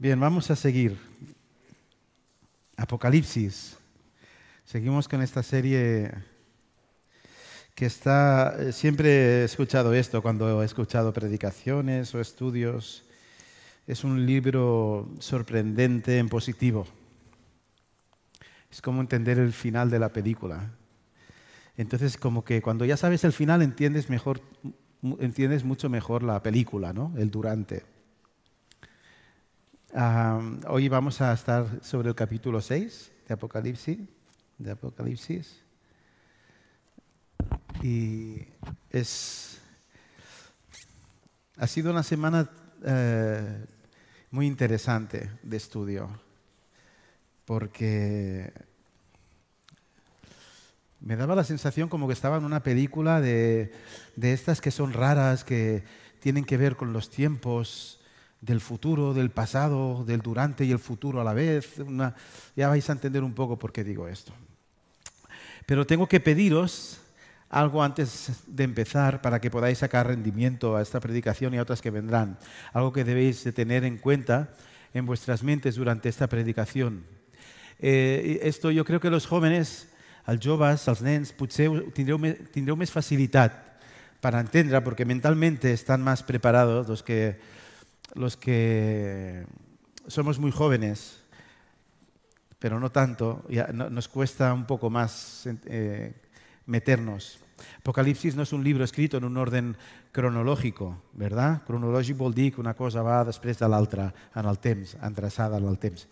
Bien, vamos a seguir. Apocalipsis. Seguimos con esta serie que está... Siempre he escuchado esto cuando he escuchado predicaciones o estudios. Es un libro sorprendente en positivo. Es como entender el final de la película. Entonces, como que cuando ya sabes el final, entiendes mucho mejor la película, ¿no? El durante. Hoy vamos a estar sobre el capítulo 6 de Apocalipsis. Y ha sido una semana muy interesante de estudio, porque me daba la sensación como que estaba en una película de estas que son raras, que tienen que ver con los tiempos del futuro, del pasado, del durante y el futuro a la vez. Ya vais a entender un poco por qué digo esto. Pero tengo que pediros algo antes de empezar para que podáis sacar rendimiento a esta predicación y a otras que vendrán. Algo que debéis de tener en cuenta en vuestras mentes durante esta predicación. Esto yo creo que los jóvenes, els joves, els nens, potser tindreu més facilitat per entendre, porque mentalmente están más preparados los que somos muy jóvenes, pero no tanto, nos cuesta un poco más meternos. Apocalipsis no és un llibre escrit en un orden cronològic, ¿verdad? Cronològic vol dir que una cosa va després de l'altra en el temps, endreçada en el temps.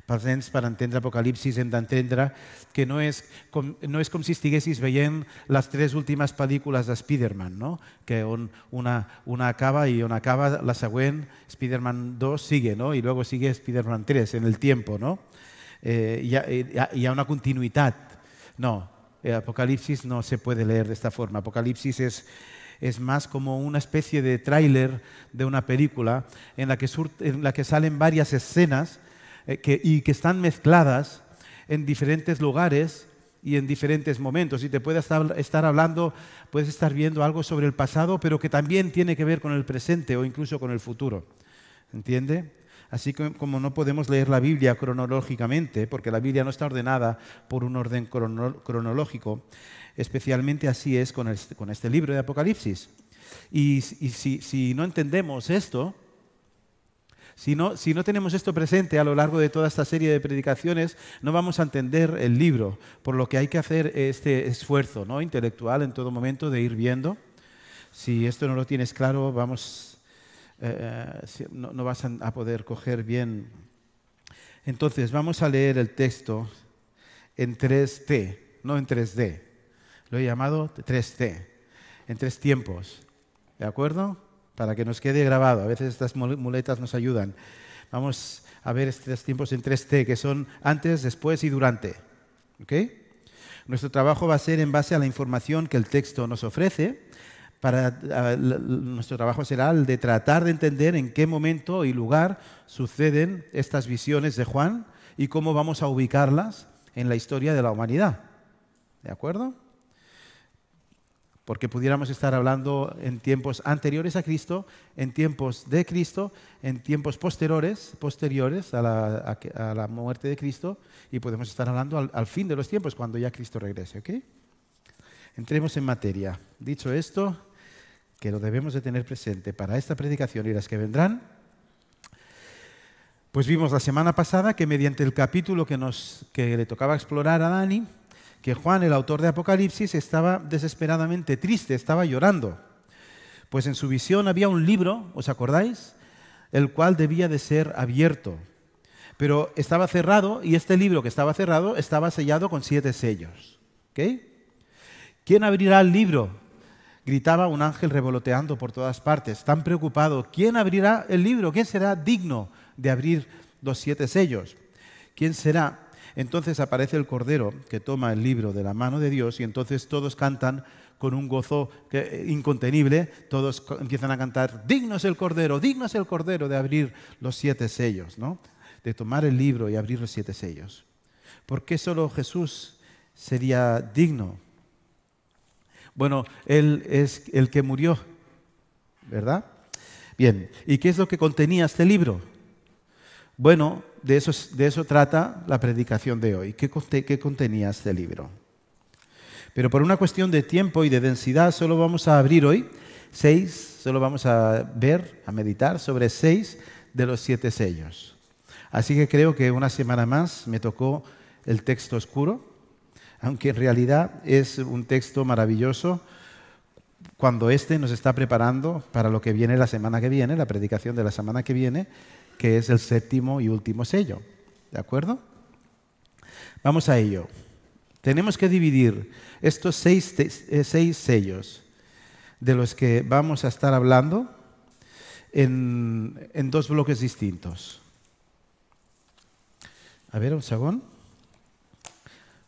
Pels nens, per entendre Apocalipsis, hem d'entendre que no és com si estiguessis veient les 3 últimes pel·lícules de Spider-Man, no? Que on una acaba i on acaba la següent, Spider-Man 2 sigue, ¿no? Y luego sigue Spider-Man 3 en el tiempo, ¿no? Hi ha una continuïtat. No, Apocalipsis no se puede leer de esta forma. Apocalipsis es más como una especie de tráiler de una película en la que salen varias escenas y que están mezcladas en diferentes lugares y en diferentes momentos. Y te puedes estar viendo algo sobre el pasado, pero que también tiene que ver con el presente o incluso con el futuro. ¿Entiende? Así como no podemos leer la Biblia cronológicamente, porque la Biblia no está ordenada por un orden cronológico, especialmente así es con este libro de Apocalipsis. Y si no entendemos esto, si no tenemos esto presente a lo largo de toda esta serie de predicaciones, no vamos a entender el libro, por lo que hay que hacer este esfuerzo, ¿no? Intelectual en todo momento de ir viendo. Si esto no lo tienes claro, no vas a poder coger bien. Entonces, vamos a leer el texto en 3T, no en 3D. Lo he llamado 3T, en 3 tiempos. ¿De acuerdo? Para que nos quede grabado. A veces estas muletas nos ayudan. Vamos a ver estos tiempos en 3T, que son antes, después y durante. ¿Ok? Nuestro trabajo va a ser en base a la información que el texto nos ofrece. Nuestro trabajo será el de tratar de entender en qué momento y lugar suceden estas visiones de Juan y cómo vamos a ubicarlas en la historia de la humanidad. ¿De acuerdo? Porque pudiéramos estar hablando en tiempos anteriores a Cristo, en tiempos de Cristo, en tiempos posteriores a la muerte de Cristo, y podemos estar hablando al fin de los tiempos, cuando ya Cristo regrese. ¿Ok? Entremos en materia. Dicho esto, que lo debemos de tener presente para esta predicación y las que vendrán, pues vimos la semana pasada que mediante el capítulo que le tocaba explorar a Dani, que Juan, el autor de Apocalipsis, estaba desesperadamente triste, estaba llorando. Pues en su visión había un libro, ¿os acordáis? El cual debía de ser abierto. Pero estaba cerrado, y este libro que estaba cerrado estaba sellado con 7 sellos. ¿Ok? ¿Quién abrirá el libro? Gritaba un ángel revoloteando por todas partes, tan preocupado. ¿Quién abrirá el libro? ¿Quién será digno de abrir los 7 sellos? ¿Quién será? Entonces aparece el Cordero que toma el libro de la mano de Dios y entonces todos cantan con un gozo incontenible. Todos empiezan a cantar, digno es el Cordero de abrir los 7 sellos, ¿no? De tomar el libro y abrir los 7 sellos. ¿Por qué solo Jesús sería digno? Bueno, Él es el que murió, ¿verdad? Bien, ¿y qué es lo que contenía este libro? Bueno, de eso trata la predicación de hoy. ¿Qué contenía este libro? Pero por una cuestión de tiempo y de densidad solo vamos a abrir hoy solo vamos a ver, a meditar sobre 6 de los 7 sellos. Así que creo que una semana más me tocó el texto oscuro, aunque en realidad es un texto maravilloso cuando nos está preparando para lo que viene la semana que viene, la predicación de la semana que viene, que es el 7º y último sello. ¿De acuerdo? Vamos a ello. Tenemos que dividir estos 6 sellos de los que vamos a estar hablando en 2 bloques distintos. A ver, un segundo.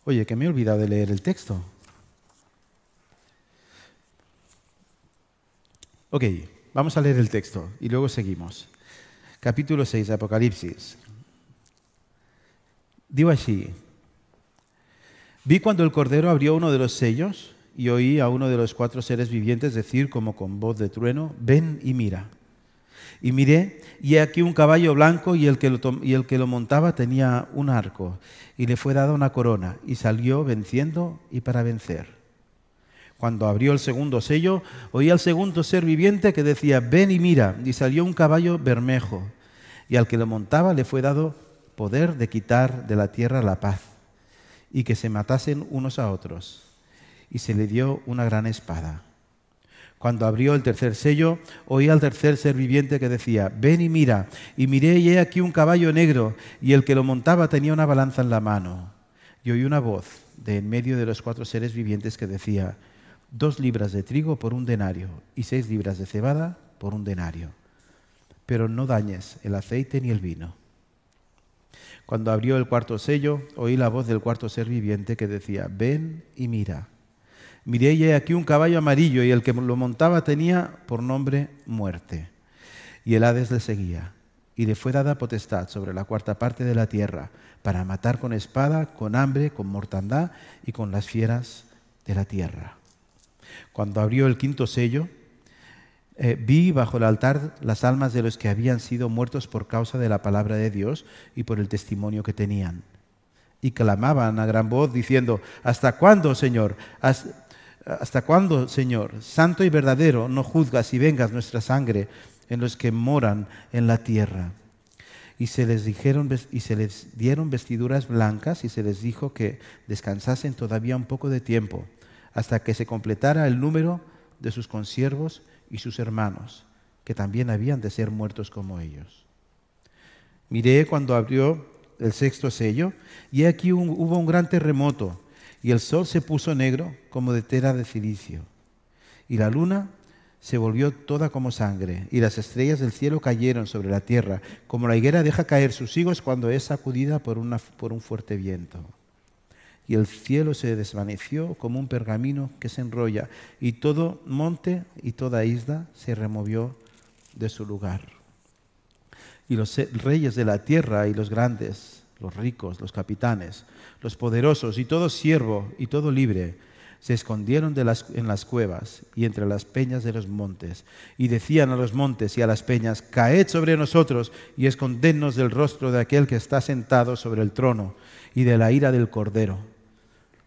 Oye, que me he olvidado de leer el texto. Ok, vamos a leer el texto y luego seguimos. Capítulo 6 de Apocalipsis. Digo así: vi cuando el Cordero abrió uno de los sellos y oí a uno de los 4 seres vivientes decir como con voz de trueno: ven y mira. Y miré, y he aquí un caballo blanco, y el que lo montaba tenía un arco, y le fue dada una corona, y salió venciendo y para vencer. Cuando abrió el segundo sello, oí al segundo ser viviente que decía: ven y mira. Y salió un caballo bermejo, y al que lo montaba le fue dado poder de quitar de la tierra la paz, y que se matasen unos a otros. Y se le dio una gran espada. Cuando abrió el tercer sello, oí al tercer ser viviente que decía: ven y mira. Y miré, y he aquí un caballo negro, y el que lo montaba tenía una balanza en la mano. Y oí una voz de en medio de los 4 seres vivientes que decía: 2 libras de trigo por un denario, y 6 libras de cebada por un denario. Pero no dañes el aceite ni el vino. Cuando abrió el cuarto sello, oí la voz del cuarto ser viviente que decía: ven y mira. Miré, y he aquí un caballo amarillo, y el que lo montaba tenía por nombre Muerte. Y el Hades le seguía, y le fue dada potestad sobre la 4ª parte de la tierra, para matar con espada, con hambre, con mortandad y con las fieras de la tierra. Cuando abrió el 5º sello, vi bajo el altar las almas de los que habían sido muertos por causa de la palabra de Dios y por el testimonio que tenían. Y clamaban a gran voz diciendo: ¿hasta cuándo, Señor? ¿Hasta cuándo, Señor, santo y verdadero, no juzgas y vengas nuestra sangre en los que moran en la tierra? Y se les dieron vestiduras blancas, y se les dijo que descansasen todavía un poco de tiempo, hasta que se completara el número de sus consiervos y sus hermanos, que también habían de ser muertos como ellos. Miré cuando abrió el 6º sello, y aquí hubo un gran terremoto, y el sol se puso negro como de tela de cilicio, y la luna se volvió toda como sangre, y las estrellas del cielo cayeron sobre la tierra, como la higuera deja caer sus higos cuando es sacudida por un fuerte viento. Y el cielo se desvaneció como un pergamino que se enrolla, y todo monte y toda isla se removió de su lugar. Y los reyes de la tierra y los grandes, los ricos, los capitanes, los poderosos y todo siervo y todo libre se escondieron en las cuevas y entre las peñas de los montes, y decían a los montes y a las peñas: caed sobre nosotros y escondednos del rostro de aquel que está sentado sobre el trono y de la ira del Cordero,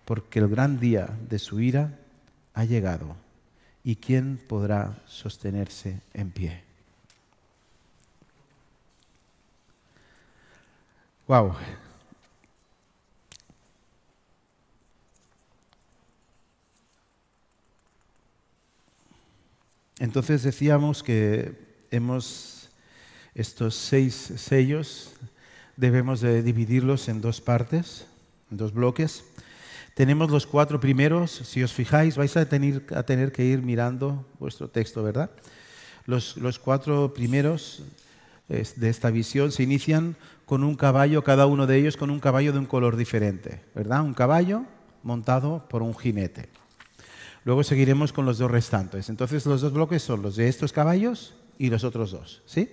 porque el gran día de su ira ha llegado, y ¿quién podrá sostenerse en pie? Wow. Entonces decíamos que estos 6 sellos debemos de dividirlos en 2 partes, en 2 bloques. Tenemos los 4 primeros. Si os fijáis, vais a tener que ir mirando vuestro texto, ¿verdad? Los 4 primeros de esta visión se inician con un caballo, cada uno de ellos con un caballo de un color diferente, ¿verdad? Un caballo montado por un jinete. Luego seguiremos con los 2 restantes. Entonces los 2 bloques son los de estos caballos y los otros 2, ¿sí?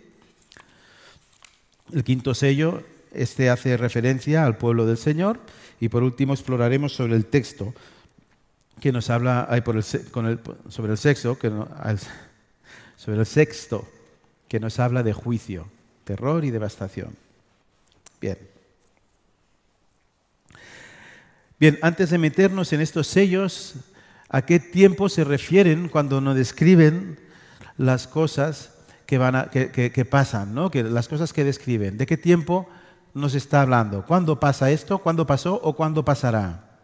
El 5º sello, hace referencia al pueblo del Señor. Y por último exploraremos sobre el texto que nos habla sobre el sexto, que nos habla de juicio, terror y devastación. Bien. Bien, antes de meternos en estos sellos, ¿a qué tiempo se refieren cuando nos describen las cosas que pasan, ¿no? Las cosas que describen? ¿De qué tiempo nos está hablando? ¿Cuándo pasa esto? ¿Cuándo pasó? ¿O cuándo pasará?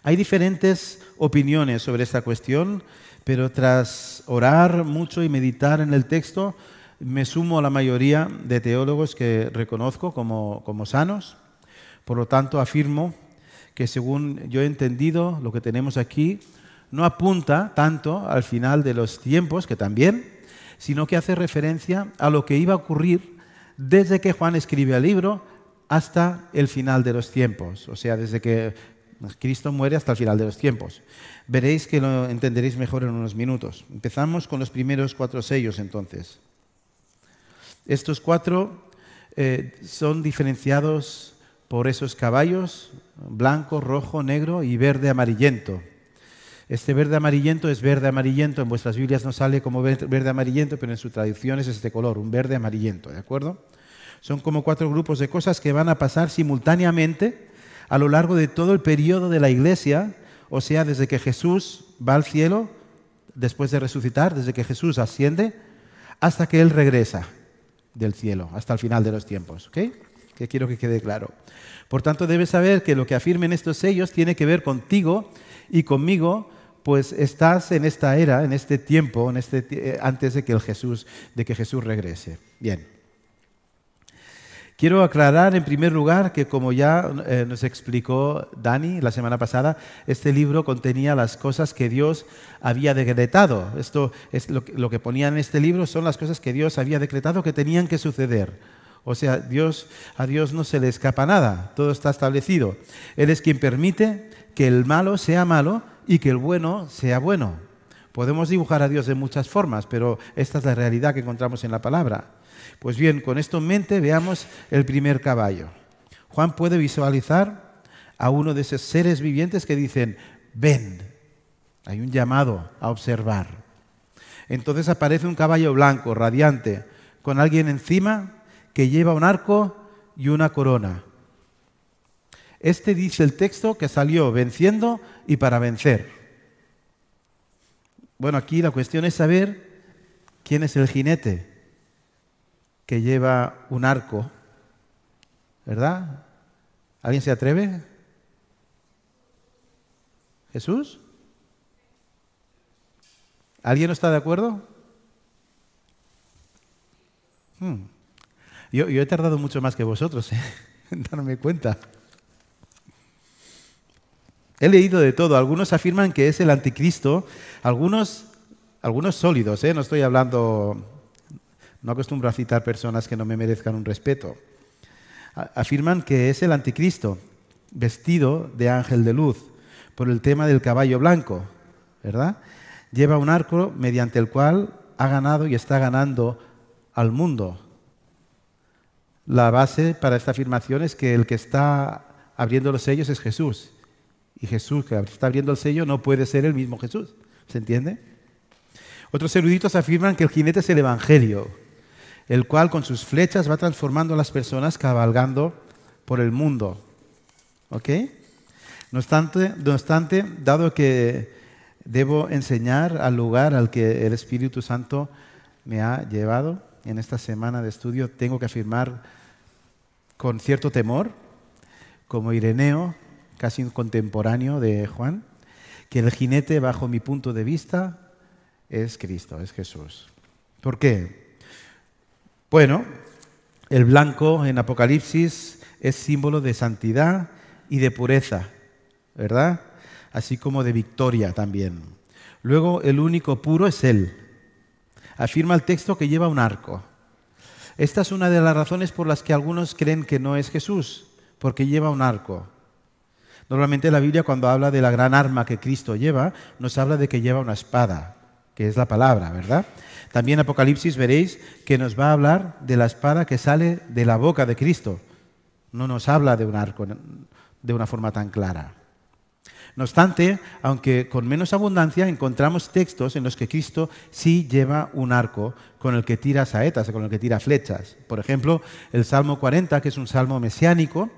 Hay diferentes opiniones sobre esta cuestión, pero tras orar mucho y meditar en el texto, me sumo a la mayoría de teólogos que reconozco como sanos. Por lo tanto, afirmo que según yo he entendido, lo que tenemos aquí no apunta tanto al final de los tiempos, que también, sino que hace referencia a lo que iba a ocurrir desde que Juan escribe el libro hasta el final de los tiempos, o sea, desde que Cristo muere hasta el final de los tiempos. Veréis que lo entenderéis mejor en unos minutos. Empezamos con los primeros 4 sellos, entonces. Estos 4 son diferenciados por esos caballos, blanco, rojo, negro y verde amarillento. Este verde amarillento es verde amarillento, en vuestras Biblias no sale como verde amarillento, pero en su traducción es este color, un verde amarillento, ¿de acuerdo? Son como 4 grupos de cosas que van a pasar simultáneamente a lo largo de todo el periodo de la Iglesia, o sea, desde que Jesús va al cielo, después de resucitar, desde que Jesús asciende, hasta que Él regresa del cielo, hasta el final de los tiempos, ¿ok? Que quiero que quede claro. Por tanto, debes saber que lo que afirmen estos sellos tiene que ver contigo y conmigo, pues estás en esta era, en este tiempo, antes de que Jesús regrese. Bien. Quiero aclarar en primer lugar que, como ya nos explicó Dani la semana pasada, este libro contenía las cosas que Dios había decretado. Esto es lo que ponía en este libro, son las cosas que Dios había decretado que tenían que suceder. O sea, a Dios no se le escapa nada, todo está establecido. Él es quien permite que el malo sea malo y que el bueno sea bueno. Podemos dibujar a Dios de muchas formas, pero esta es la realidad que encontramos en la palabra. Pues bien, con esto en mente, veamos el primer caballo. Juan puede visualizar a uno de esos seres vivientes que dicen, ven. Hay un llamado a observar. Entonces aparece un caballo blanco, radiante, con alguien encima que lleva un arco y una corona. Este dice el texto que salió venciendo y para vencer. Bueno, aquí la cuestión es saber quién es el jinete que lleva un arco, ¿verdad? ¿Alguien se atreve? ¿Jesús? ¿Alguien no está de acuerdo? Yo he tardado mucho más que vosotros en darme cuenta. He leído de todo. Algunos afirman que es el anticristo, algunos sólidos, no estoy hablando, no acostumbro a citar personas que no me merezcan un respeto. Afirman que es el anticristo, vestido de ángel de luz, por el tema del caballo blanco, ¿verdad? Lleva un arco mediante el cual ha ganado y está ganando al mundo. La base para esta afirmación es que el que está abriendo los sellos es Jesús. Y Jesús, que está abriendo el sello, no puede ser el mismo Jesús. ¿Se entiende? Otros eruditos afirman que el jinete es el Evangelio, el cual con sus flechas va transformando a las personas cabalgando por el mundo. ¿Ok? No obstante, dado que debo enseñar al lugar al que el Espíritu Santo me ha llevado en esta semana de estudio, tengo que afirmar con cierto temor, como Ireneo, casi un contemporáneo de Juan, que el jinete, bajo mi punto de vista, es Cristo, es Jesús. ¿Por qué? Bueno, el blanco en Apocalipsis es símbolo de santidad y de pureza, ¿verdad? Así como de victoria también. Luego, el único puro es Él. Afirma el texto que lleva un arco. Esta es una de las razones por las que algunos creen que no es Jesús, porque lleva un arco. Normalmente la Biblia, cuando habla de la gran arma que Cristo lleva, nos habla de que lleva una espada, que es la palabra, ¿verdad? También en Apocalipsis veréis que nos va a hablar de la espada que sale de la boca de Cristo. No nos habla de un arco de una forma tan clara. No obstante, aunque con menos abundancia, encontramos textos en los que Cristo sí lleva un arco con el que tira saetas, con el que tira flechas. Por ejemplo, el Salmo 40, que es un salmo mesiánico,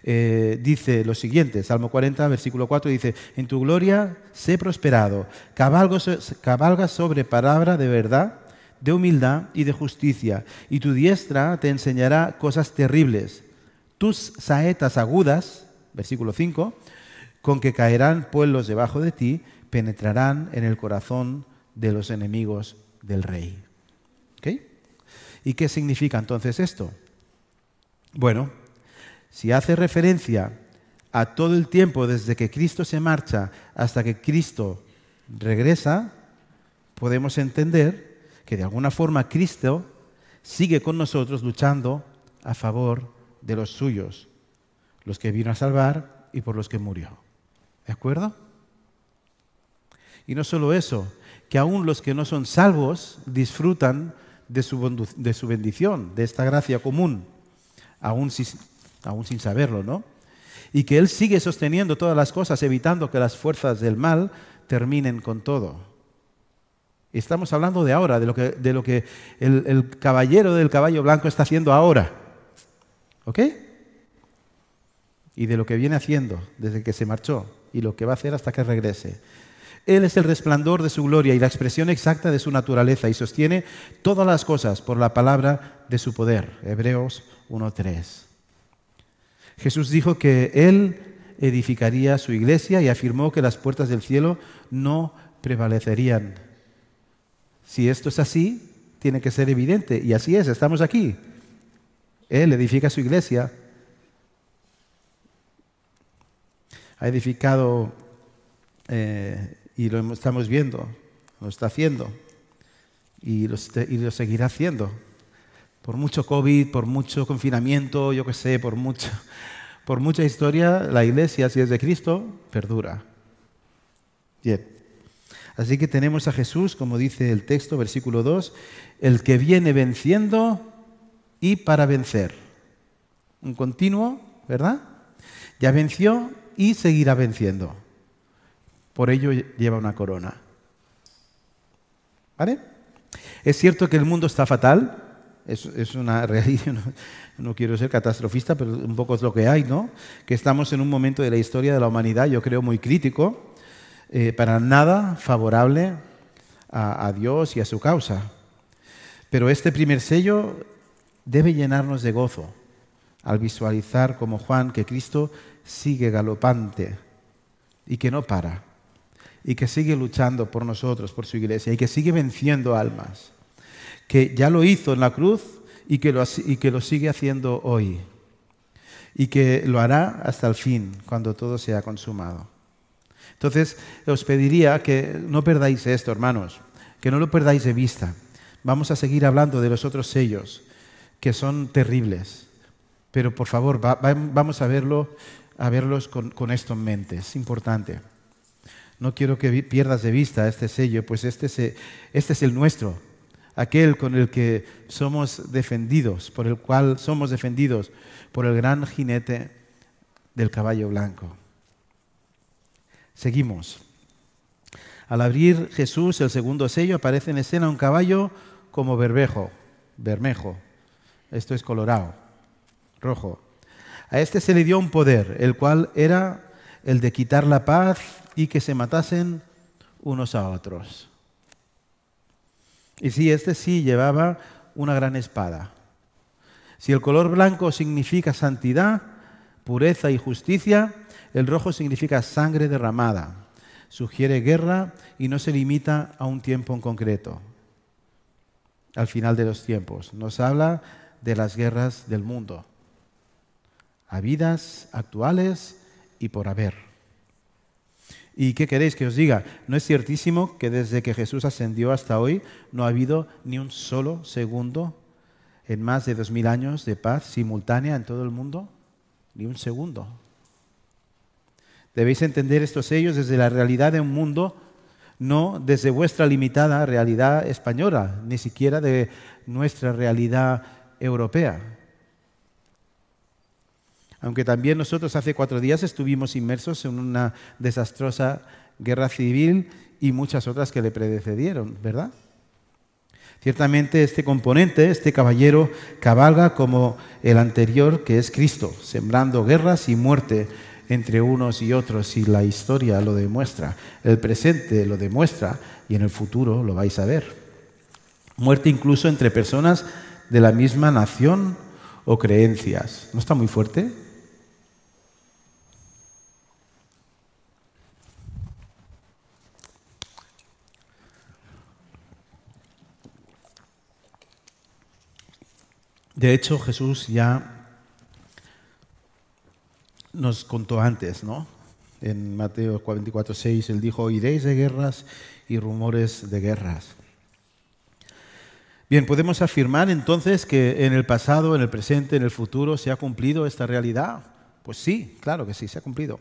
dice lo siguiente, Salmo 40, versículo 4, dice: en tu gloria sé prosperado, cabalgas sobre palabra de verdad, de humildad y de justicia, y tu diestra te enseñará cosas terribles. Tus saetas agudas, versículo 5, con que caerán pueblos debajo de ti, penetrarán en el corazón de los enemigos del rey. ¿Ok? ¿Y qué significa entonces esto? Bueno, si hace referencia a todo el tiempo desde que Cristo se marcha hasta que Cristo regresa, podemos entender que de alguna forma Cristo sigue con nosotros luchando a favor de los suyos, los que vino a salvar y por los que murió. ¿De acuerdo? Y no solo eso, que aún los que no son salvos disfrutan de su bendición, de esta gracia común, aún sin saberlo, ¿no? Y que Él sigue sosteniendo todas las cosas, evitando que las fuerzas del mal terminen con todo. Estamos hablando de ahora, de lo que el caballero del caballo blanco está haciendo ahora. ¿Ok? Y de lo que viene haciendo desde que se marchó y lo que va a hacer hasta que regrese. Él es el resplandor de su gloria y la expresión exacta de su naturaleza y sostiene todas las cosas por la palabra de su poder. Hebreos 1:3. Jesús dijo que Él edificaría su iglesia y afirmó que las puertas del cielo no prevalecerían. Si esto es así, tiene que ser evidente. Y así es, estamos aquí. Él edifica su iglesia. Ha edificado, y lo estamos viendo, lo está haciendo, y lo seguirá haciendo. Por mucho COVID, por mucho confinamiento, yo qué sé, por mucha historia, la iglesia, si es de Cristo, perdura. Bien. Así que tenemos a Jesús, como dice el texto, versículo 2, el que viene venciendo y para vencer. Un continuo, ¿verdad? Ya venció y seguirá venciendo. Por ello lleva una corona. ¿Vale? Es cierto que el mundo está fatal. Es una realidad. No quiero ser catastrofista, pero un poco es lo que hay, ¿no? Que estamos en un momento de la historia de la humanidad, yo creo, muy crítico, para nada favorable a Dios y a su causa. Pero este primer sello debe llenarnos de gozo al visualizar como Juan que Cristo sigue galopante y que no para y que sigue luchando por nosotros, por su iglesia y que sigue venciendo almas, que ya lo hizo en la cruz y que lo sigue haciendo hoy y que lo hará hasta el fin, cuando todo sea consumado. Entonces, os pediría que no perdáis esto, hermanos, que no lo perdáis de vista. Vamos a seguir hablando de los otros sellos, que son terribles, pero por favor, vamos a verlos con esto en mente. Es importante. No quiero que pierdas de vista este sello, pues este es el nuestro, aquel con el que somos defendidos, por el cual somos defendidos por el gran jinete del caballo blanco. Seguimos. Al abrir Jesús el segundo sello, aparece en escena un caballo como bermejo. Esto es colorado, rojo. A este se le dio un poder, el cual era el de quitar la paz y que se matasen unos a otros. Y sí, este sí llevaba una gran espada. Si el color blanco significa santidad, pureza y justicia, el rojo significa sangre derramada. Sugiere guerra y no se limita a un tiempo en concreto. Al final de los tiempos. Nos habla de las guerras del mundo, habidas, actuales y por haber. ¿Y qué queréis que os diga? ¿No es ciertísimo que desde que Jesús ascendió hasta hoy no ha habido ni un solo segundo en más de 2000 años de paz simultánea en todo el mundo? Ni un segundo. Debéis entender estos sellos desde la realidad de un mundo, no desde vuestra limitada realidad española, ni siquiera de nuestra realidad europea. Aunque también nosotros hace 4 días estuvimos inmersos en una desastrosa guerra civil y muchas otras que le precedieron, ¿verdad? Ciertamente este componente, este caballero, cabalga como el anterior, que es Cristo, sembrando guerras y muerte entre unos y otros, y la historia lo demuestra, el presente lo demuestra, y en el futuro lo vais a ver. Muerte incluso entre personas de la misma nación o creencias. ¿No está muy fuerte? De hecho, Jesús ya nos contó antes, ¿no? En Mateo 24:6, Él dijo, oiréis de guerras y rumores de guerras. Bien, ¿podemos afirmar entonces que en el pasado, en el presente, en el futuro se ha cumplido esta realidad? Pues sí, claro que sí, se ha cumplido.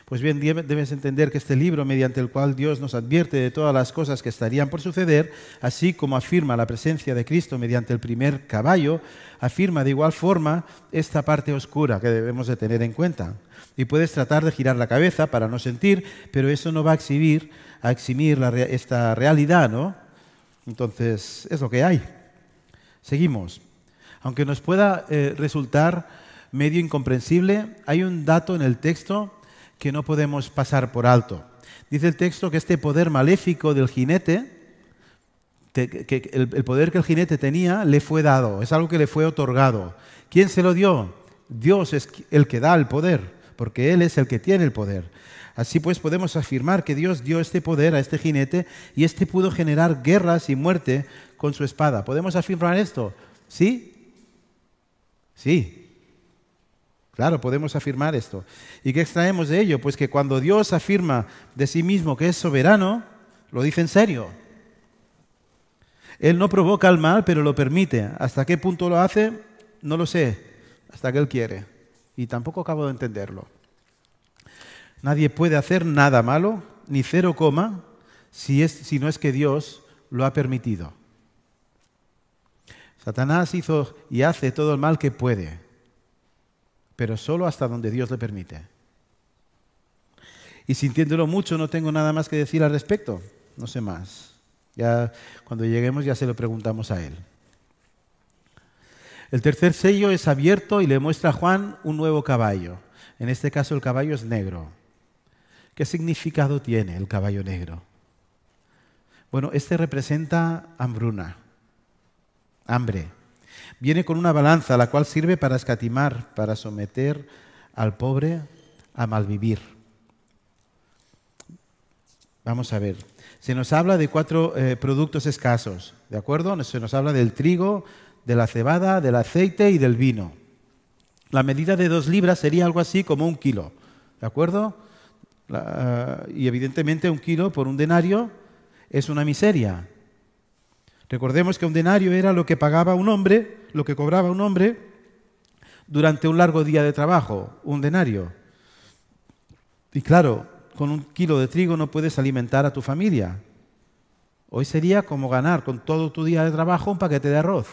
Pues bien, debes entender que este libro, mediante el cual Dios nos advierte de todas las cosas que estarían por suceder, así como afirma la presencia de Cristo mediante el primer caballo, afirma de igual forma esta parte oscura que debemos de tener en cuenta. Y puedes tratar de girar la cabeza para no sentir, pero eso no va a eximir esta realidad, ¿no? Entonces, es lo que hay. Seguimos. Aunque nos pueda resultar medio incomprensible, hay un dato en el texto que no podemos pasar por alto. Dice el texto que este poder maléfico del jinete, que el poder que el jinete tenía, le fue dado, es algo que le fue otorgado. ¿Quién se lo dio? Dios es el que da el poder, porque Él es el que tiene el poder. Así pues podemos afirmar que Dios dio este poder a este jinete y este pudo generar guerras y muerte con su espada. ¿Podemos afirmar esto? ¿Sí? Sí. Claro, podemos afirmar esto. ¿Y qué extraemos de ello? Pues que cuando Dios afirma de sí mismo que es soberano, lo dice en serio. Él no provoca el mal, pero lo permite. ¿Hasta qué punto lo hace? No lo sé. Hasta que Él quiere. Y tampoco acabo de entenderlo. Nadie puede hacer nada malo, ni 0, si no es que Dios lo ha permitido. Satanás hizo y hace todo el mal que puede, pero solo hasta donde Dios le permite. Y sintiéndolo mucho, no tengo nada más que decir al respecto. No sé más. Ya cuando lleguemos ya se lo preguntamos a Él. El tercer sello es abierto y le muestra a Juan un nuevo caballo. En este caso el caballo es negro. ¿Qué significado tiene el caballo negro? Bueno, este representa hambruna, hambre. Viene con una balanza, la cual sirve para escatimar, para someter al pobre a malvivir. Vamos a ver. Se nos habla de 4 productos escasos, ¿de acuerdo? Se nos habla del trigo, de la cebada, del aceite y del vino. La medida de 2 libras sería algo así como 1 kilo, ¿de acuerdo? Y evidentemente 1 kilo por 1 denario es una miseria. Recordemos que 1 denario era lo que pagaba un hombre, lo que cobraba un hombre durante un largo día de trabajo, 1 denario. Y claro, con 1 kilo de trigo no puedes alimentar a tu familia. Hoy sería como ganar con todo tu día de trabajo un paquete de arroz.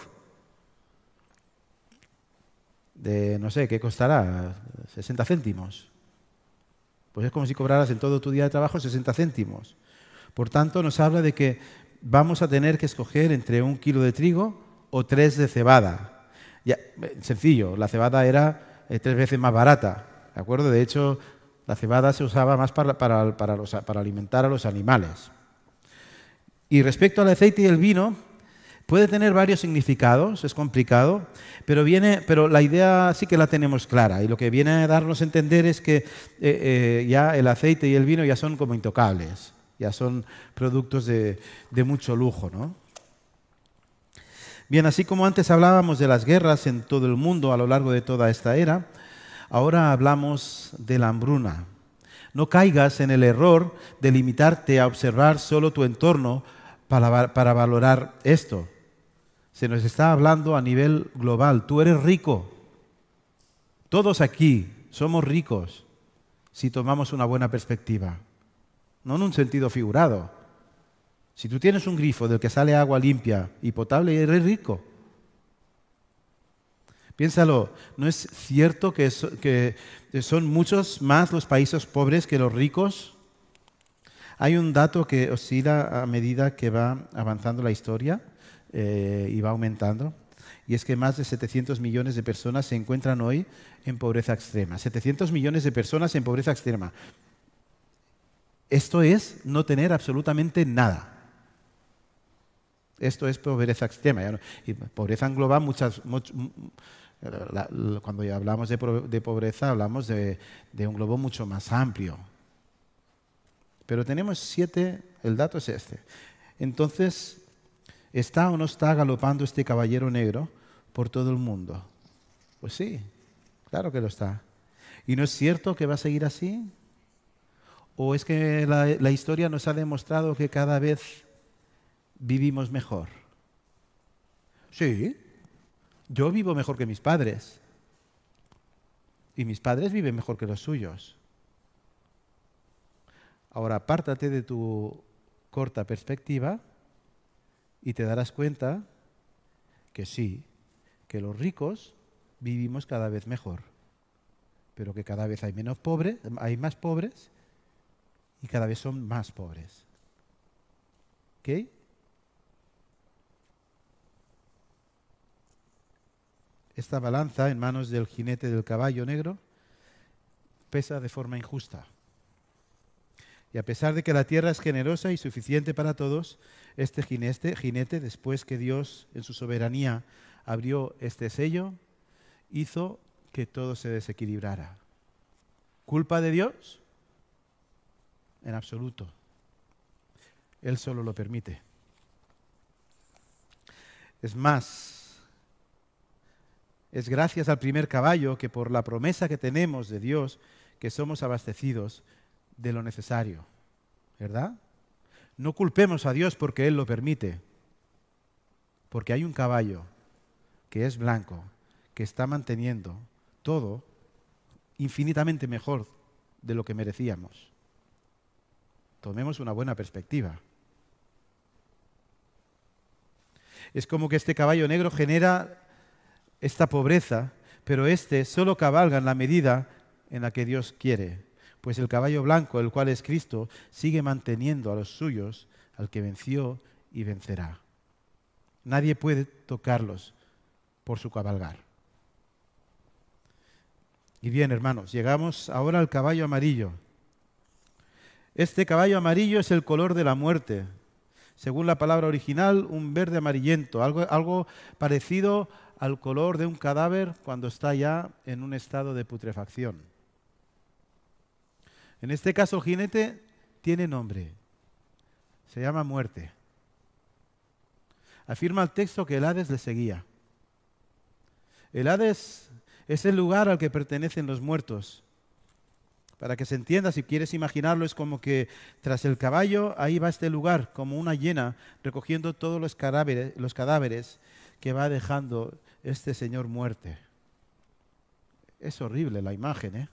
De, no sé, ¿qué costará? 60 céntimos. Pues es como si cobraras en todo tu día de trabajo 60 céntimos. Por tanto, nos habla de que vamos a tener que escoger entre 1 kilo de trigo o 3 de cebada. Ya, sencillo, la cebada era 3 veces más barata, ¿de acuerdo? De hecho, la cebada se usaba más para alimentar a los animales. Y respecto al aceite y el vino, puede tener varios significados, es complicado, pero la idea sí que la tenemos clara. Y lo que viene a darnos a entender es que ya el aceite y el vino ya son como intocables, ya son productos de mucho lujo, ¿no? Bien, así como antes hablábamos de las guerras en todo el mundo a lo largo de toda esta era, ahora hablamos de la hambruna. No caigas en el error de limitarte a observar solo tu entorno para valorar esto. Se nos está hablando a nivel global. Tú eres rico. Todos aquí somos ricos si tomamos una buena perspectiva. No en un sentido figurado. Si tú tienes un grifo del que sale agua limpia y potable, eres rico. Piénsalo, ¿no es cierto que son muchos más los países pobres que los ricos? Hay un dato que oscila a medida que va avanzando la historia y va aumentando, y es que más de 700 millones de personas se encuentran hoy en pobreza extrema. 700 millones de personas en pobreza extrema. Esto es no tener absolutamente nada. Esto es pobreza extrema. Y pobreza engloba cuando ya hablamos de pobreza, hablamos de un globo mucho más amplio. Pero tenemos 7, el dato es este. Entonces, ¿está o no está galopando este caballero negro por todo el mundo? Pues sí, claro que lo está. ¿Y no es cierto que va a seguir así? ¿O es que la historia nos ha demostrado que cada vez vivimos mejor? Sí, yo vivo mejor que mis padres. Y mis padres viven mejor que los suyos. Ahora, apártate de tu corta perspectiva y te darás cuenta que sí, que los ricos vivimos cada vez mejor, pero que cada vez hay menos pobres, hay más pobres y cada vez son más pobres. ¿Ok? Esta balanza en manos del jinete del caballo negro pesa de forma injusta. Y a pesar de que la tierra es generosa y suficiente para todos, este jinete, después que Dios en su soberanía abrió este sello, hizo que todo se desequilibrara. ¿Culpa de Dios? En absoluto. Él solo lo permite. Es más, es gracias al primer caballo que por la promesa que tenemos de Dios que somos abastecidos de lo necesario, ¿verdad? No culpemos a Dios porque Él lo permite, porque hay un caballo que es blanco, que está manteniendo todo infinitamente mejor de lo que merecíamos. Tomemos una buena perspectiva. Es como que este caballo negro genera esta pobreza, pero este solo cabalga en la medida en la que Dios quiere. Pues el caballo blanco, el cual es Cristo, sigue manteniendo a los suyos, al que venció y vencerá. Nadie puede tocarlos por su cabalgar. Y bien, hermanos, llegamos ahora al caballo amarillo. Este caballo amarillo es el color de la muerte. Según la palabra original, un verde amarillento, algo parecido al color de un cadáver cuando está ya en un estado de putrefacción. En este caso, el jinete tiene nombre. Se llama muerte. Afirma el texto que el Hades le seguía. El Hades es el lugar al que pertenecen los muertos. Para que se entienda, si quieres imaginarlo, es como que tras el caballo, ahí va este lugar, como una hiena, recogiendo todos los cadáveres que va dejando este señor muerte. Es horrible la imagen, ¿eh?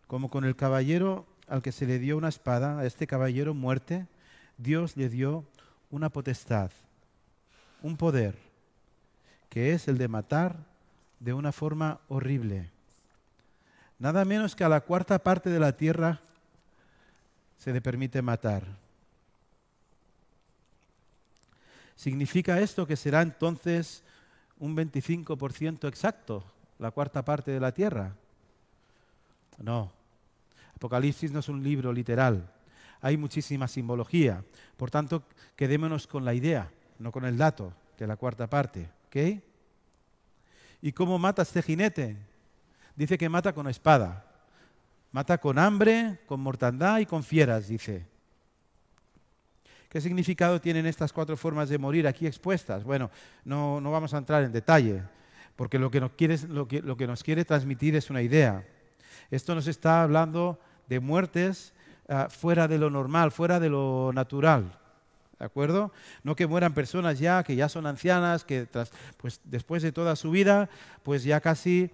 Como con el caballero al que se le dio una espada, a este caballero muerte, Dios le dio una potestad, un poder, que es el de matar de una forma horrible. Nada menos que a la cuarta parte de la tierra se le permite matar. ¿Significa esto que será entonces un 25% exacto, la cuarta parte de la tierra? No. Apocalipsis no es un libro literal. Hay muchísima simbología. Por tanto, quedémonos con la idea, no con el dato de la cuarta parte. ¿Ok? ¿Y cómo mata este jinete? Dice que mata con espada. Mata con hambre, con mortandad y con fieras, dice. ¿Qué significado tienen estas 4 formas de morir aquí expuestas? Bueno, no vamos a entrar en detalle, porque lo que nos quiere transmitir es una idea. Esto nos está hablando de muertes fuera de lo normal, fuera de lo natural. ¿De acuerdo? No que mueran personas que ya son ancianas, que pues después de toda su vida, pues ya casi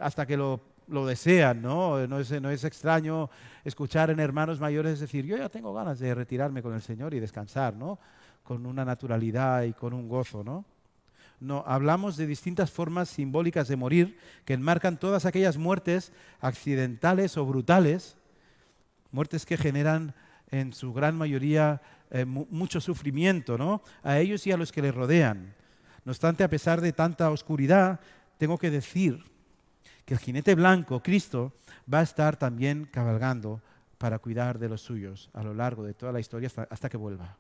hasta que lo desean, ¿no? No es extraño escuchar en hermanos mayores decir, yo ya tengo ganas de retirarme con el Señor y descansar, ¿no? Con una naturalidad y con un gozo, ¿no? No, hablamos de distintas formas simbólicas de morir que enmarcan todas aquellas muertes accidentales o brutales, muertes que generan en su gran mayoría mucho sufrimiento, ¿no? A ellos y a los que les rodean. No obstante, a pesar de tanta oscuridad, tengo que decir que el jinete blanco, Cristo, va a estar también cabalgando para cuidar de los suyos a lo largo de toda la historia hasta que vuelva.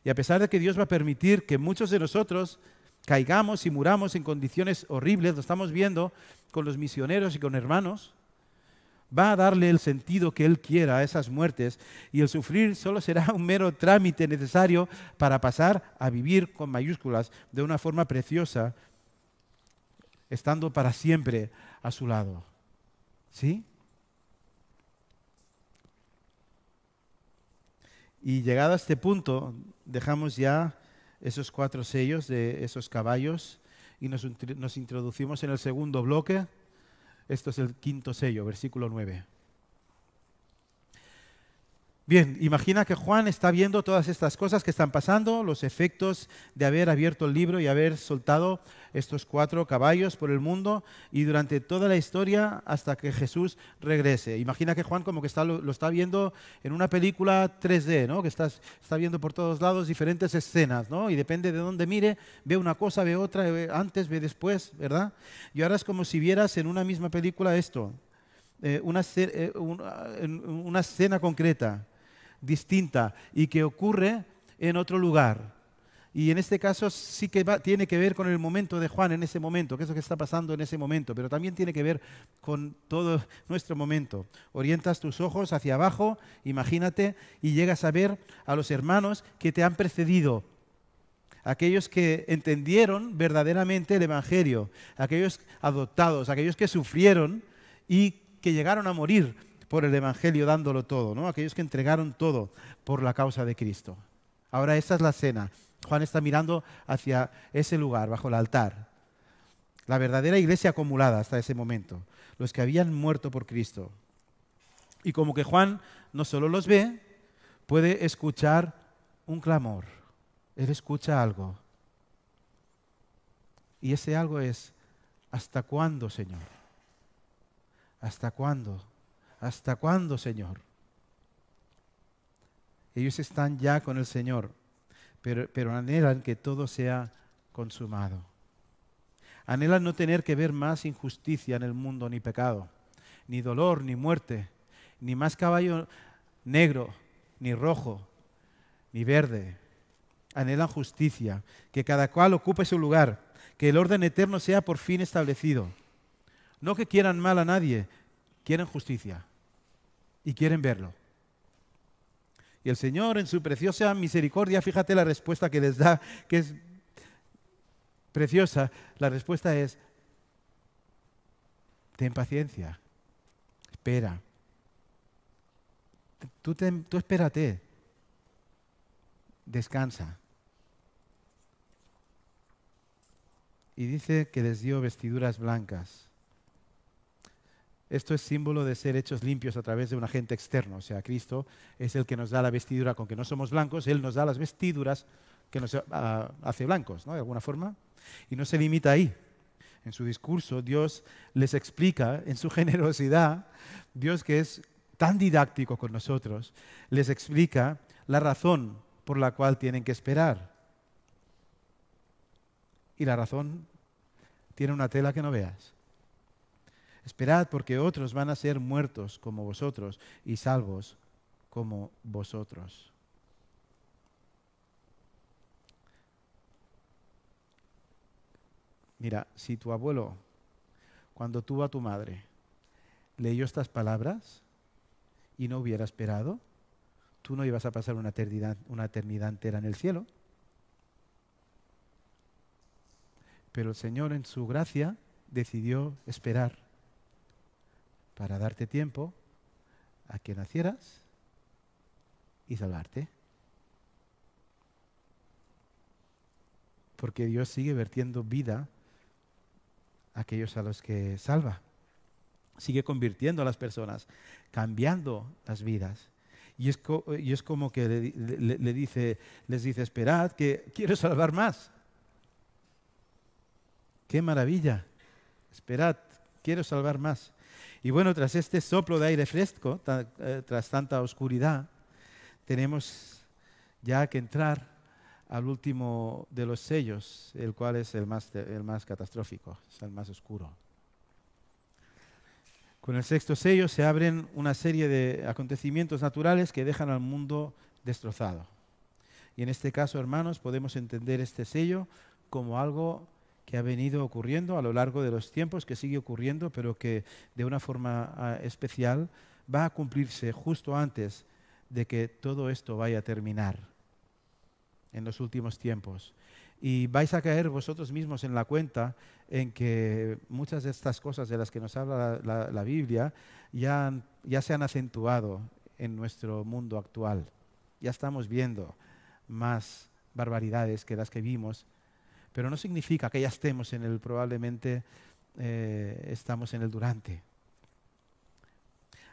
Y a pesar de que Dios va a permitir que muchos de nosotros caigamos y muramos en condiciones horribles, lo estamos viendo con los misioneros y con hermanos, va a darle el sentido que Él quiera a esas muertes, y el sufrir solo será un mero trámite necesario para pasar a vivir con mayúsculas de una forma preciosa, estando para siempre a su lado. ¿Sí? Y llegado a este punto, dejamos ya esos 4 sellos de esos caballos y nos introducimos en el segundo bloque. Esto es el 5.º sello, versículo 9. Bien, imagina que Juan está viendo todas estas cosas que están pasando, los efectos de haber abierto el libro y haber soltado estos 4 caballos por el mundo, y durante toda la historia hasta que Jesús regrese. Imagina que Juan como que lo está viendo en una película 3D, ¿no? Que está viendo por todos lados diferentes escenas, ¿no? Y depende de dónde mire, ve una cosa, ve otra, ve antes, ve después, ¿verdad? Y ahora es como si vieras en una misma película esto, una escena concreta, distinta, y que ocurre en otro lugar. Y en este caso sí que tiene que ver con el momento de Juan en ese momento, que es lo que está pasando en ese momento, pero también tiene que ver con todo nuestro momento. Orientas tus ojos hacia abajo, imagínate, y llegas a ver a los hermanos que te han precedido, aquellos que entendieron verdaderamente el Evangelio, aquellos adoptados, aquellos que sufrieron y que llegaron a morir por el Evangelio dándolo todo, ¿no? Aquellos que entregaron todo por la causa de Cristo. Ahora esa es la escena. Juan está mirando hacia ese lugar, bajo el altar. La verdadera iglesia acumulada hasta ese momento. Los que habían muerto por Cristo. Y como que Juan no solo los ve, puede escuchar un clamor. Él escucha algo. Y ese algo es: ¿hasta cuándo, Señor? ¿Hasta cuándo? ¿Hasta cuándo, Señor? Ellos están ya con el Señor, pero anhelan que todo sea consumado. Anhelan no tener que ver más injusticia en el mundo, ni pecado, ni dolor, ni muerte, ni más caballo negro, ni rojo, ni verde. Anhelan justicia, que cada cual ocupe su lugar, que el orden eterno sea por fin establecido. No que quieran mal a nadie, quieren justicia y quieren verlo. Y el Señor, en su preciosa misericordia, fíjate la respuesta que les da, que es preciosa. La respuesta es: ten paciencia, espera. Tú espérate, descansa. Y dice que les dio vestiduras blancas. Esto es símbolo de ser hechos limpios a través de un agente externo. O sea, Cristo es el que nos da la vestidura, con que no somos blancos, Él nos da las vestiduras que nos hace blancos, ¿no? De alguna forma. Y no se limita ahí. En su discurso, Dios les explica, en su generosidad, Dios que es tan didáctico con nosotros, les explica la razón por la cual tienen que esperar. Y la razón tiene una tela que no veas. Esperad, porque otros van a ser muertos como vosotros y salvos como vosotros. Mira, si tu abuelo, cuando tuvo a tu madre, leyó estas palabras y no hubiera esperado, tú no ibas a pasar una eternidad entera en el cielo. Pero el Señor, en su gracia, decidió esperar para darte tiempo a que nacieras y salvarte. Porque Dios sigue vertiendo vida a aquellos a los que salva. Sigue convirtiendo a las personas, cambiando las vidas. Y es como que les dice, esperad, que quiero salvar más. ¡Qué maravilla! Esperad, quiero salvar más. Y bueno, tras este soplo de aire fresco, tras tanta oscuridad, tenemos ya que entrar al último de los sellos, el cual es el más catastrófico, es el más oscuro. Con el sexto sello se abren una serie de acontecimientos naturales que dejan al mundo destrozado. Y en este caso, hermanos, podemos entender este sello como algo que ha venido ocurriendo a lo largo de los tiempos, que sigue ocurriendo, pero que de una forma especial va a cumplirse justo antes de que todo esto vaya a terminar en los últimos tiempos. Y vais a caer vosotros mismos en la cuenta en que muchas de estas cosas de las que nos habla la Biblia ya se han acentuado en nuestro mundo actual. Ya estamos viendo más barbaridades que las que vimos, pero no significa que ya estemos en el, probablemente estamos en el durante.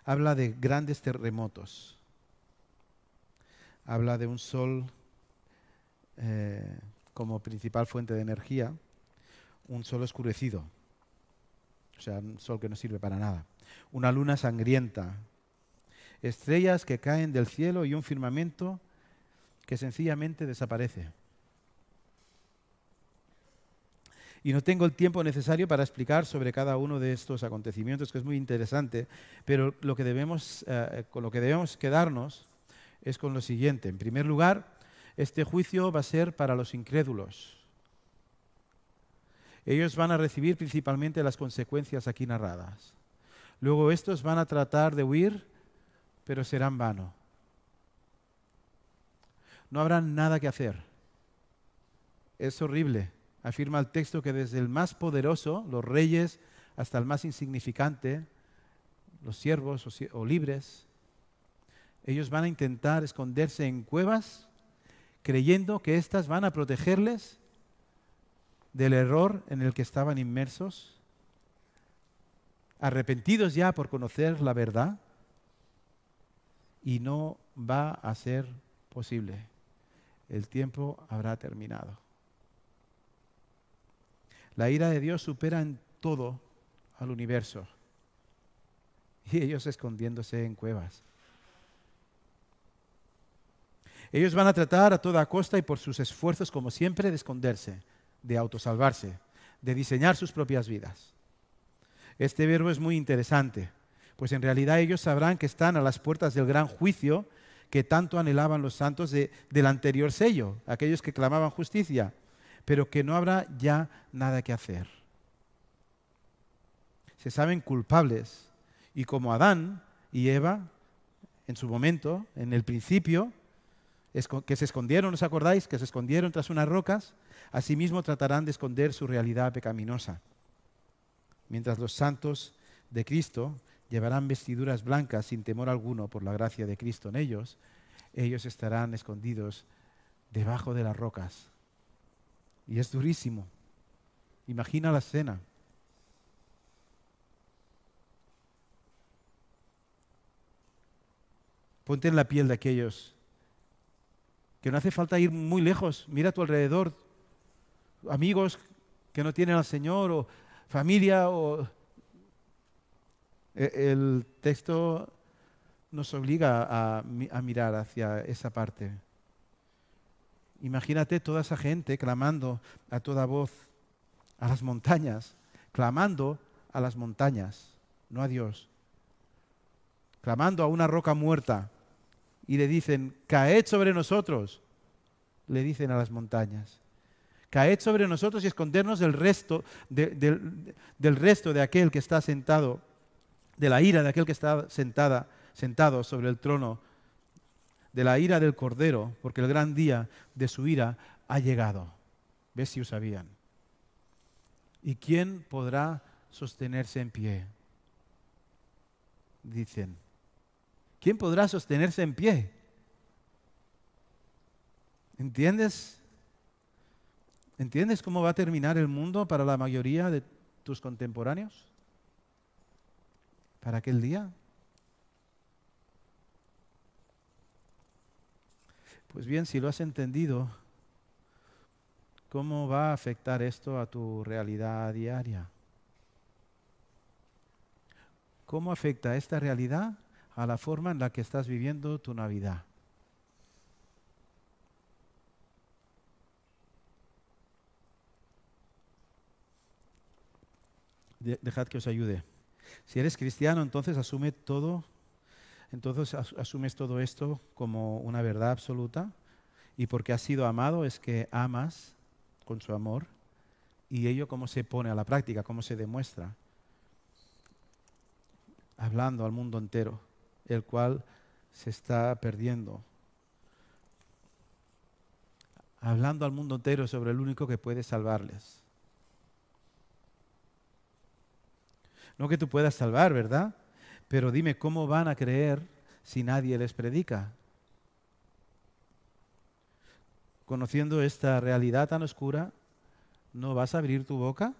Habla de grandes terremotos. Habla de un sol como principal fuente de energía, un sol oscurecido, o sea, un sol que no sirve para nada. Una luna sangrienta, estrellas que caen del cielo y un firmamento que sencillamente desaparece. Y no tengo el tiempo necesario para explicar sobre cada uno de estos acontecimientos, que es muy interesante, pero con lo que debemos quedarnos es con lo siguiente. En primer lugar, este juicio va a ser para los incrédulos. Ellos van a recibir principalmente las consecuencias aquí narradas. Luego estos van a tratar de huir, pero será en vano. No habrá nada que hacer. Es horrible. Afirma el texto que desde el más poderoso, los reyes, hasta el más insignificante, los siervos o libres, ellos van a intentar esconderse en cuevas creyendo que éstas van a protegerles del error en el que estaban inmersos, arrepentidos ya por conocer la verdad, y no va a ser posible. El tiempo habrá terminado. La ira de Dios supera en todo al universo, y ellos escondiéndose en cuevas. Ellos van a tratar a toda costa y por sus esfuerzos, como siempre, de esconderse, de autosalvarse, de diseñar sus propias vidas. Este verbo es muy interesante, pues en realidad ellos sabrán que están a las puertas del gran juicio que tanto anhelaban los santos del anterior sello, aquellos que clamaban justicia, pero que no habrá ya nada que hacer. Se saben culpables, y como Adán y Eva, en su momento, en el principio, que se escondieron, ¿os acordáis? Que se escondieron tras unas rocas, asimismo tratarán de esconder su realidad pecaminosa. Mientras los santos de Cristo llevarán vestiduras blancas sin temor alguno por la gracia de Cristo en ellos, ellos estarán escondidos debajo de las rocas. Y es durísimo. Imagina la escena. Ponte en la piel de aquellos que no hace falta ir muy lejos. Mira a tu alrededor, amigos que no tienen al Señor, o familia, el texto nos obliga a mirar hacia esa parte. Imagínate toda esa gente clamando a toda voz a las montañas, clamando a las montañas, no a Dios, clamando a una roca muerta, y le dicen: caed sobre nosotros, le dicen a las montañas. Caed sobre nosotros y escondernos del resto de aquel que está sentado, de la ira de aquel que está sentado sobre el trono, de la ira del Cordero, porque el gran día de su ira ha llegado. ¿Ves si lo sabían? ¿Y quién podrá sostenerse en pie? Dicen. ¿Quién podrá sostenerse en pie? ¿Entiendes? ¿Entiendes cómo va a terminar el mundo para la mayoría de tus contemporáneos? ¿Para aquel día? Pues bien, si lo has entendido, ¿Cómo va a afectar esto a tu realidad diaria? ¿Cómo afecta esta realidad a la forma en la que estás viviendo tu Navidad? Dejad que os ayude. Si eres cristiano, entonces asumes todo esto como una verdad absoluta, y porque has sido amado es que amas con su amor, y ello cómo se pone a la práctica, cómo se demuestra, hablando al mundo entero, el cual se está perdiendo. Hablando al mundo entero sobre el único que puede salvarles. No que tú puedas salvar, ¿verdad? Pero dime, ¿cómo van a creer si nadie les predica? Conociendo esta realidad tan oscura, ¿no vas a abrir tu boca?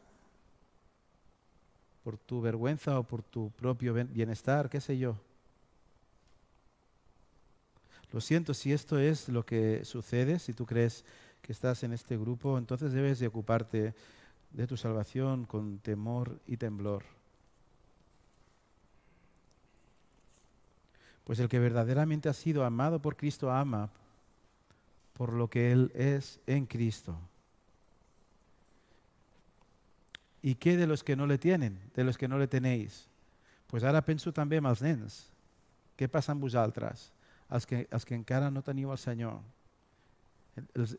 ¿Por tu vergüenza o por tu propio bienestar? ¿Qué sé yo? Lo siento, si esto es lo que sucede, si tú crees que estás en este grupo, entonces debes de ocuparte de tu salvación con temor y temblor. Pues el que verdaderamente ha sido amado por Cristo ama por lo que Él es en Cristo. ¿Y qué de los que no le tienen, de los que no le tenéis? Pues ara penso també en els nens. Què passa amb vosaltres? Els que encara no teniu el Senyor.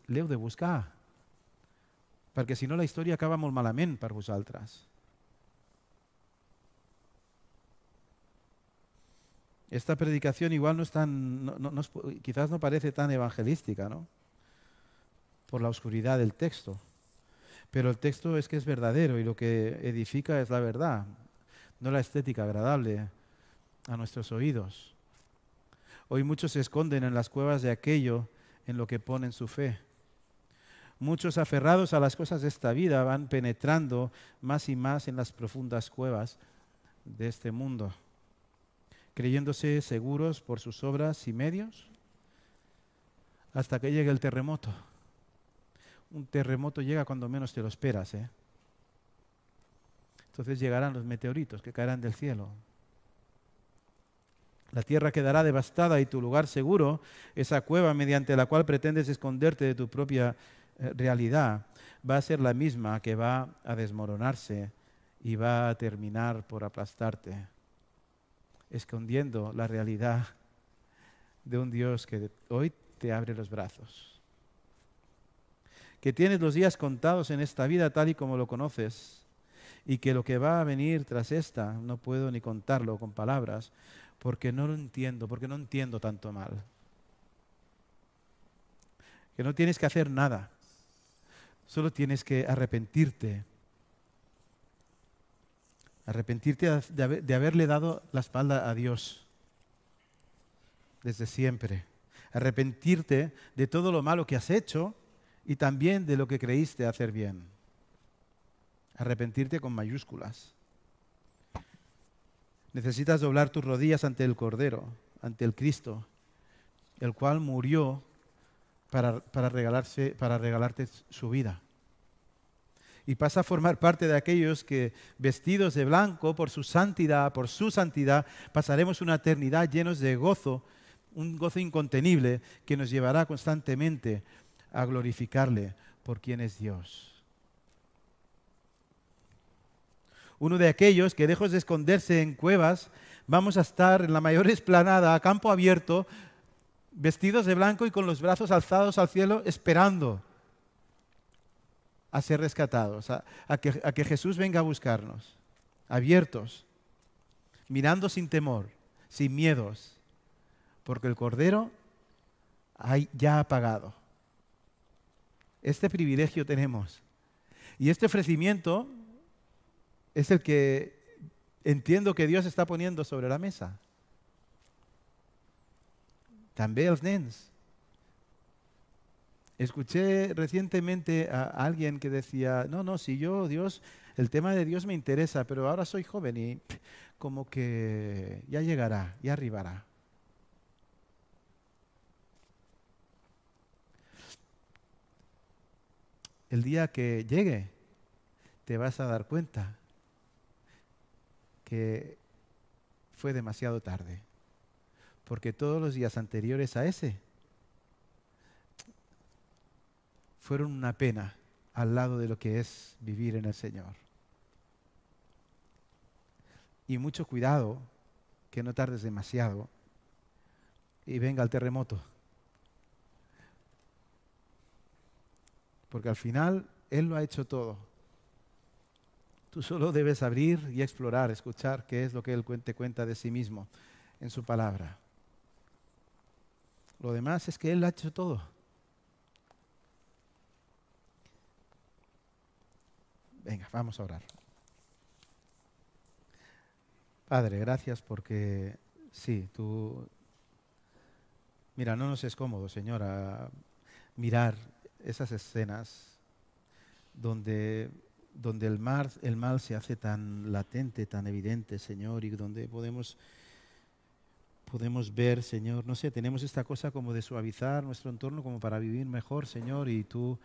L'heu de buscar, perquè si no la història acaba molt malament per vosaltres. Esta predicación igual no es tan, quizás no parece tan evangelística, ¿no? Por la oscuridad del texto. Pero el texto es que es verdadero y lo que edifica es la verdad, no la estética agradable a nuestros oídos. Hoy muchos se esconden en las cuevas de aquello en lo que ponen su fe. Muchos aferrados a las cosas de esta vida van penetrando más y más en las profundas cuevas de este mundo, creyéndose seguros por sus obras y medios, hasta que llegue el terremoto. Un terremoto llega cuando menos te lo esperas, ¿eh? Entonces llegarán los meteoritos que caerán del cielo. La tierra quedará devastada y tu lugar seguro, esa cueva mediante la cual pretendes esconderte de tu propia realidad, va a ser la misma que va a desmoronarse y va a terminar por aplastarte, escondiendo la realidad de un Dios que hoy te abre los brazos. Que tienes los días contados en esta vida tal y como lo conoces, y que lo que va a venir tras esta no puedo ni contarlo con palabras, porque no lo entiendo, porque no entiendo tanto mal. Que no tienes que hacer nada, solo tienes que arrepentirte. Arrepentirte de haberle dado la espalda a Dios desde siempre. Arrepentirte de todo lo malo que has hecho y también de lo que creíste hacer bien. Arrepentirte con mayúsculas. Necesitas doblar tus rodillas ante el Cordero, ante el Cristo, el cual murió para regalarte su vida. Y pasa a formar parte de aquellos que, vestidos de blanco por su santidad, pasaremos una eternidad llenos de gozo, un gozo incontenible que nos llevará constantemente a glorificarle por quien es Dios. Uno de aquellos que, lejos de esconderse en cuevas, vamos a estar en la mayor explanada, a campo abierto, vestidos de blanco y con los brazos alzados al cielo, esperando a ser rescatados, a que Jesús venga a buscarnos, abiertos, mirando sin temor, sin miedos, porque el Cordero ya ha pagado. Este privilegio tenemos. Y este ofrecimiento es el que entiendo que Dios está poniendo sobre la mesa. També els nens. Escuché recientemente a alguien que decía, no, si Dios, el tema de Dios me interesa, pero ahora soy joven y como que ya llegará, ya arribará. el día que llegue, te vas a dar cuenta que fue demasiado tarde, porque todos los días anteriores a ese fueron una pena al lado de lo que es vivir en el Señor. Y mucho cuidado que no tardes demasiado y venga el terremoto. Porque al final Él lo ha hecho todo. Tú solo debes abrir y explorar, escuchar qué es lo que Él te cuenta de sí mismo en su palabra. Lo demás es que Él lo ha hecho todo. Venga, vamos a orar. Padre, gracias porque sí, tú... Mira, no nos es cómodo, Señora, mirar esas escenas donde el mal se hace tan latente, tan evidente, Señor, y donde podemos ver, Señor, no sé, tenemos esta cosa como de suavizar nuestro entorno como para vivir mejor, Señor, y tú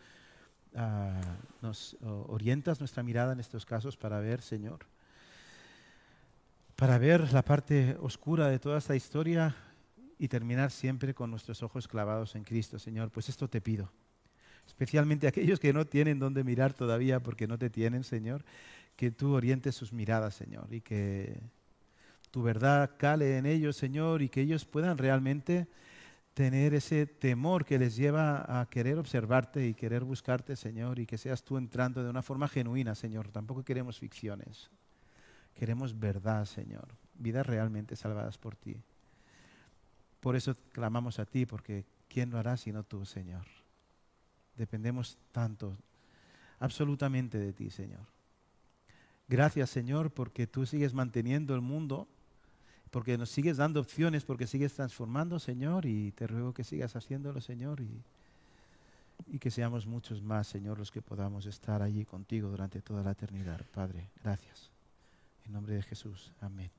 nos orientas nuestra mirada en estos casos para ver, Señor, para ver la parte oscura de toda esta historia y terminar siempre con nuestros ojos clavados en Cristo, Señor. Pues esto te pido, especialmente aquellos que no tienen dónde mirar todavía porque no te tienen, Señor, que tú orientes sus miradas, Señor, y que tu verdad cale en ellos, Señor, y que ellos puedan realmente tener ese temor que les lleva a querer observarte y querer buscarte, Señor, y que seas tú entrando de una forma genuina, Señor. Tampoco queremos ficciones, queremos verdad, Señor, vidas realmente salvadas por ti. Por eso clamamos a ti, porque ¿quién lo hará sino tú, Señor? Dependemos tanto, absolutamente de ti, Señor. Gracias, Señor, porque tú sigues manteniendo el mundo, porque nos sigues dando opciones, porque sigues transformando, Señor, y te ruego que sigas haciéndolo, Señor, y que seamos muchos más, Señor, los que podamos estar allí contigo durante toda la eternidad. Padre, gracias. En nombre de Jesús. Amén.